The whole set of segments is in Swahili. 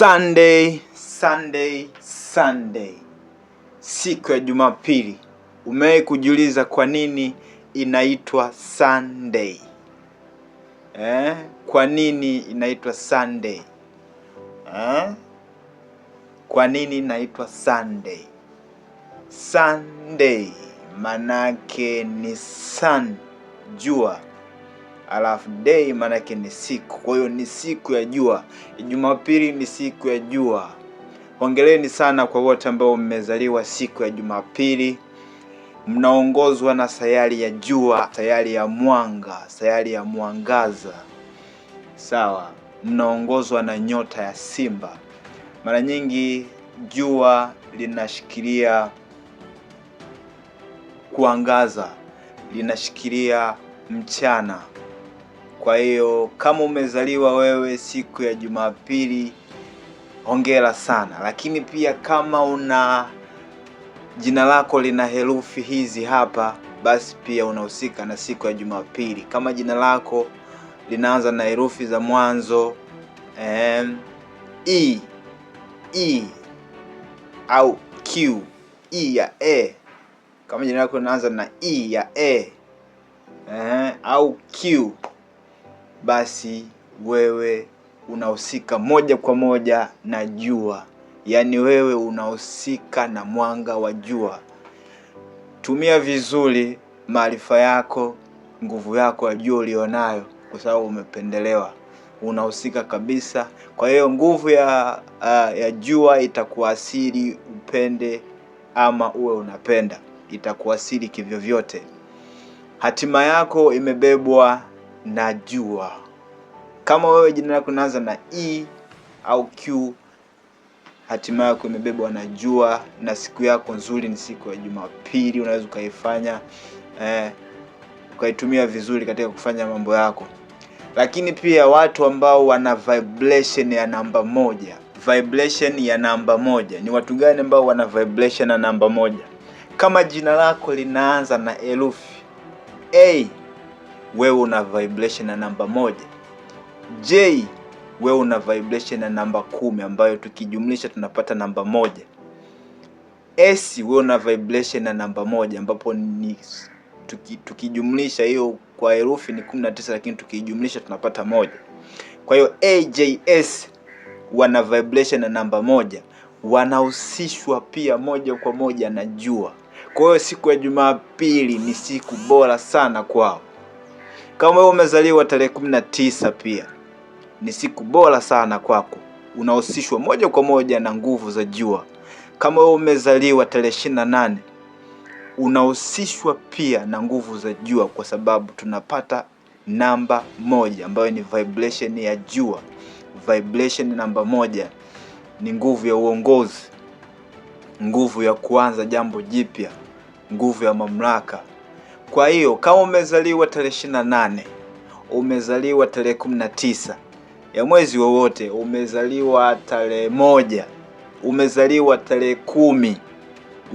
Sunday, siku ya Jumapili. Umewahi kujiuliza kwa nini inaitwa Sunday? Kwa nini inaitwa Sunday? Kwa nini inaitwa Sunday? Sunday manake ni sun, jua, alafu day manake ni siku. Kwa hiyo ni siku ya jua. Jumapili ni siku ya jua. Hongereni sana kwa wote ambao mmezaliwa siku ya Jumapili. Mnaongozwa na sayari ya jua, sayari ya mwanga, sayari ya mwangaza. Sawa, mnaongozwa na nyota ya Simba. Mara nyingi jua linashikilia kuangaza, linashikilia mchana. Kwa hiyo kama umezaliwa wewe siku ya Jumapili, hongera sana. Lakini pia kama una jina lako lina herufi hizi hapa, basi pia unahusika na siku ya Jumapili. Kama jina lako linaanza na herufi za mwanzo E au Q, E ya A. Kama jina lako linaanza na E ya A au Q, basi wewe unahusika moja kwa moja na jua. Yaani wewe unahusika na mwanga wa jua. Tumia vizuri maarifa yako, nguvu yako ya jua ulionayo, kwa sababu umependelewa. Unahusika kabisa. Kwa hiyo nguvu ya jua itakuasili upende ama uwe unapenda. Itakuasili kivyo vyote. Hatima yako imebebwa na jua. Kama wewe jina lako linaanza na E au Q, hatima yako imebebwa na jua, na siku yako nzuri ni siku ya Jumapili. Unaweza ukaifanya ukaitumia vizuri katika kufanya mambo yako. Lakini pia watu ambao wana vibration ya namba moja. Vibration ya namba moja. Ni watu gani ambao wana vibration ya namba moja? Kama jina lako linaanza na herufi A, wewe una vibration ya namba moja. J, wewe una vibration ya namba 10, ambayo tukijumlisha tunapata namba moja. S, wewe una vibration ya namba moja, ambapo ni tukijumlisha hiyo kwa herufi ni 19, lakini tukijumlisha tunapata moja. Kwa hiyo AJS wana vibration ya namba moja, wanahusishwa pia moja kwa moja na jua. Kwa hiyo siku ya Jumapili ni siku bora sana kwao. Kama wewe umezaliwa tarehe 19, pia ni siku bora sana kwako. Unahusishwa moja kwa moja na nguvu za jua. Kama wewe umezaliwa tarehe 28, unahusishwa pia na nguvu za jua, kwa sababu tunapata namba moja ambayo ni vibration ya jua. Vibration namba moja ni nguvu ya uongozi, nguvu ya kuanza jambo jipya, nguvu ya mamlaka. Kwa hiyo kama umezaliwa tarehe 28, umezaliwa tarehe 19 ya mwezi wowote, umezaliwa tarehe 1, umezaliwa tarehe 10,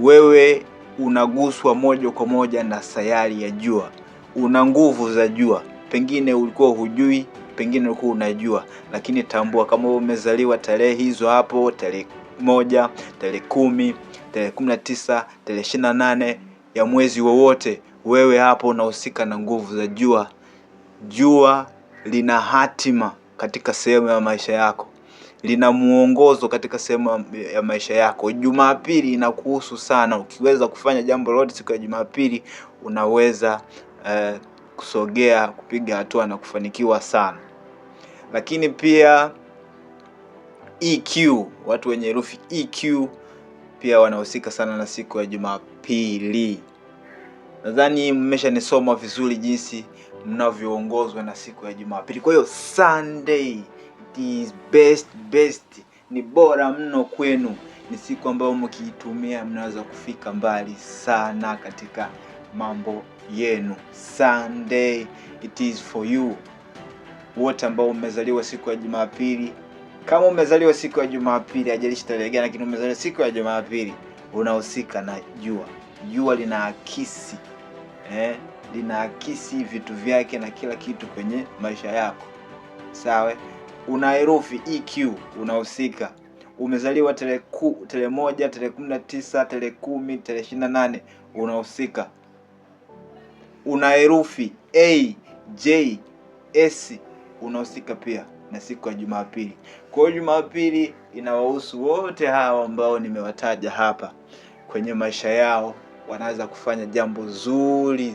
wewe unaguswa moja kwa moja na sayari ya jua. Una nguvu za jua. Pengine ulikuwa hujui, pengine ulikuwa unajua, lakini tambua kama umezaliwa tarehe hizo hapo, tarehe 1, tarehe 10, tarehe 19, tarehe 28 ya mwezi wowote, wewe hapo unahusika na nguvu za jua. Jua lina hatima katika sehemu ya maisha yako. Lina muongozo katika sehemu ya maisha yako. Jumapili inakuhusu sana. Ukiweza kufanya jambo lolote siku ya Jumapili, unaweza kusogea, kupiga hatua na kufanikiwa sana. Lakini pia EQ, watu wenye herufi EQ pia wanahusika sana na siku ya Jumapili. Nadhani mmeshanisoma vizuri jinsi mnavyoongozwa na siku ya Jumapili. Kwa hiyo Sunday it is best, ni bora mno kwenu. Ni siku ambayo mkiitumia mnaweza kufika mbali sana katika mambo yenu. Sunday it is for you. Wote ambao umezaliwa siku ya Jumapili, kama umezaliwa siku ya Jumapili, hajalishi tarehe gani, lakini umezaliwa siku ya Jumapili, unahusika na jua. Jua linaakisi linaakisi vitu vyake na kila kitu kwenye maisha yako. Sawa? una herufi EQ, unahusika. Umezaliwa tarehe 1, tarehe 19, tarehe 10, tarehe 28, unahusika. Una herufi A, J, S, unahusika pia na siku ya Jumapili. Kwa hiyo Jumapili inawahusu wote hawa ambao nimewataja hapa. Kwenye maisha yao wanaweza kufanya jambo zuri.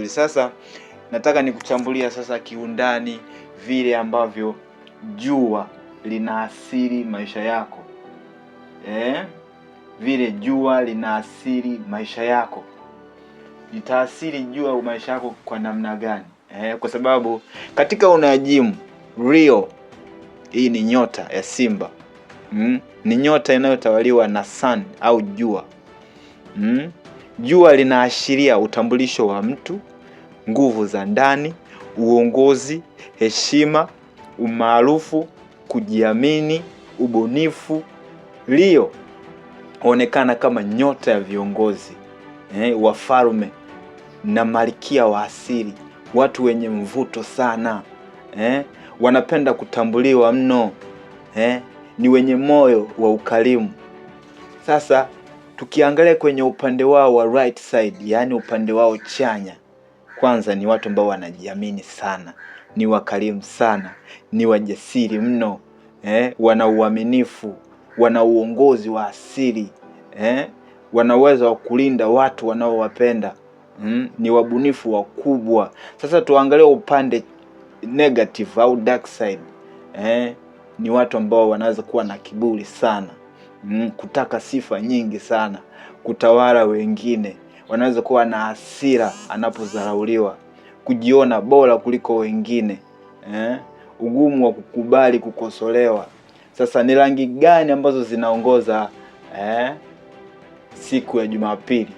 Sasa nataka nikuchambulia sasa kiundani vile ambavyo jua linaathiri maisha yako. Vile jua linaathiri maisha yako. Litaathiri jua maisha yako kwa namna gani? Kwa sababu katika unajimu Rio, hii ni nyota ya Simba. Ni nyota inayotawaliwa na sun au jua. Jua linaashiria utambulisho wa mtu, nguvu za ndani, uongozi, heshima, umaarufu, kujiamini, ubunifu. Rio huonekana kama nyota ya viongozi, wafalme na malkia wa asili, watu wenye mvuto sana. Wanapenda kutambuliwa mno. Ni wenye moyo wa ukarimu. Sasa tukiangalia kwenye upande wao wa right side, yani upande wao chanya, kwanza ni watu ambao wanajiamini sana, ni wakarimu sana, ni wajasiri mno, wana uaminifu, wana uongozi wa asili, wana uwezo wa kulinda watu wanaowapenda, ni wabunifu wakubwa. Sasa tuangalie upande negative au dark side. Ni watu ambao wanaweza kuwa na kiburi sana, kutaka sifa nyingi sana, kutawala wengine. Wanaweza kuwa na hasira anapodharauliwa, kujiona bora kuliko wengine, ugumu wa kukubali kukosolewa. Sasa ni rangi gani ambazo zinaongoza siku ya Jumapili?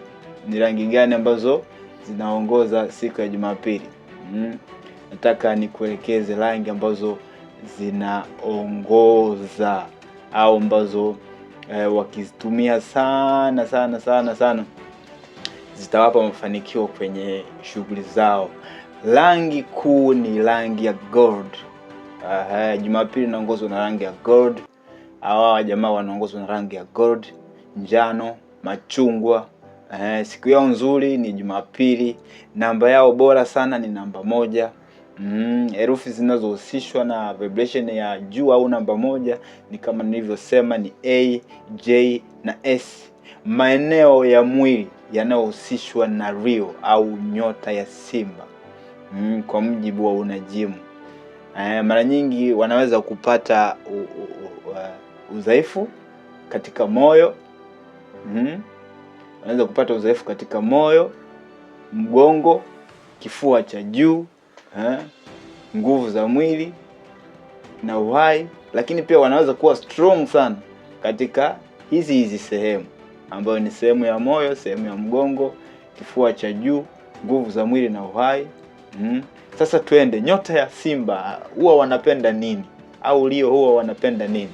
Ni rangi gani ambazo zinaongoza siku ya Jumapili? Nataka nikuelekeze rangi ambazo zinaongoza au ambazo wakizitumia sana zitawapa mafanikio kwenye shughuli zao. Rangi kuu ni rangi ya gold. Jumapili inaongozwa na rangi ya gold. Hawa jamaa wanaongozwa na rangi ya gold, njano, machungwa. Siku yao nzuri ni Jumapili. Namba yao bora sana ni namba 1. Herufi zinazohusishwa na vibration ya jua au namba 1 ni kama nilivyosema ni A, J na S. Maeneo ya mwili yanayohusishwa na Rio au nyota ya Simba, kwa mujibu wa unajimu, mara nyingi wanaweza kupata udhaifu katika moyo. Wanaweza kupata udhaifu katika moyo, mgongo, kifua cha juu, nguvu za mwili na uhai. Lakini pia wanaweza kuwa strong sana katika hizi sehemu, ambayo ni sehemu ya moyo, sehemu ya mgongo, kifua cha juu, nguvu za mwili na uhai. Sasa twende, nyota ya Simba huwa wanapenda nini? Au Leo huwa wanapenda nini?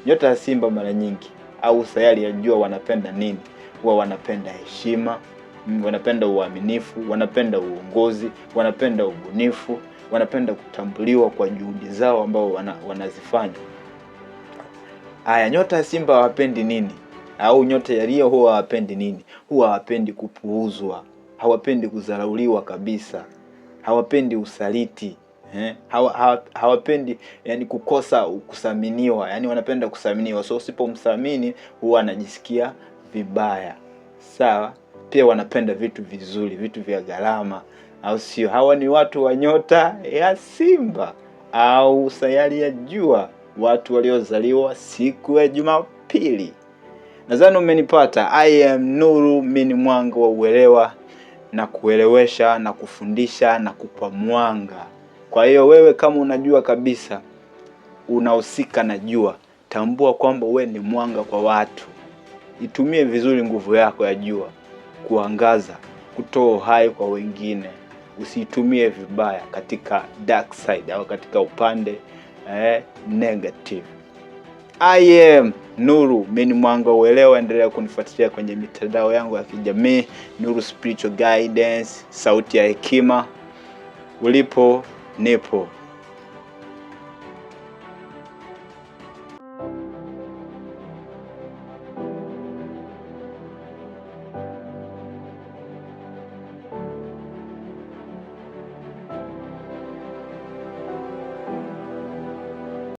Nyota ya Simba mara nyingi au sayari ya jua wanapenda nini? Huwa wanapenda heshima, wanapenda uaminifu, wanapenda uongozi, wanapenda ubunifu, wanapenda kutambuliwa kwa juhudi zao ambao wanazifanya. Haya, nyota ya Simba hawapendi nini? Au nyota ya Leo huwa hawapendi nini? Huwa hawapendi kupuuzwa, hawapendi kudharauliwa kabisa, hawapendi usaliti, hawapendi yani kukosa kuthaminiwa, yani wanapenda kuthaminiwa. So usipomthamini huwa anajisikia vibaya. Sawa? Pia wanapenda vitu vizuri, vitu vya gharama, au sio? Hawa ni watu wa nyota ya Simba au sayari ya jua, watu waliozaliwa siku ya Jumapili. Nadhani umenipata. I am Nuru, mimi mwanga wa uelewa, na kuelewesha na kufundisha na kupa mwanga. Kwa hiyo wewe kama unajua kabisa unahusika na jua, tambua kwamba wewe ni mwanga kwa watu. Itumie vizuri nguvu yako ya jua kuangaza, kutoa uhai kwa wengine. Usitumie vibaya katika dark side au katika upande negative. I am Nuru, mimi mwanga uelewa. Endelea kunifuatilia kwenye mitandao yangu ya kijamii, Nuru Spiritual Guidance, sauti ya hekima. Ulipo nipo.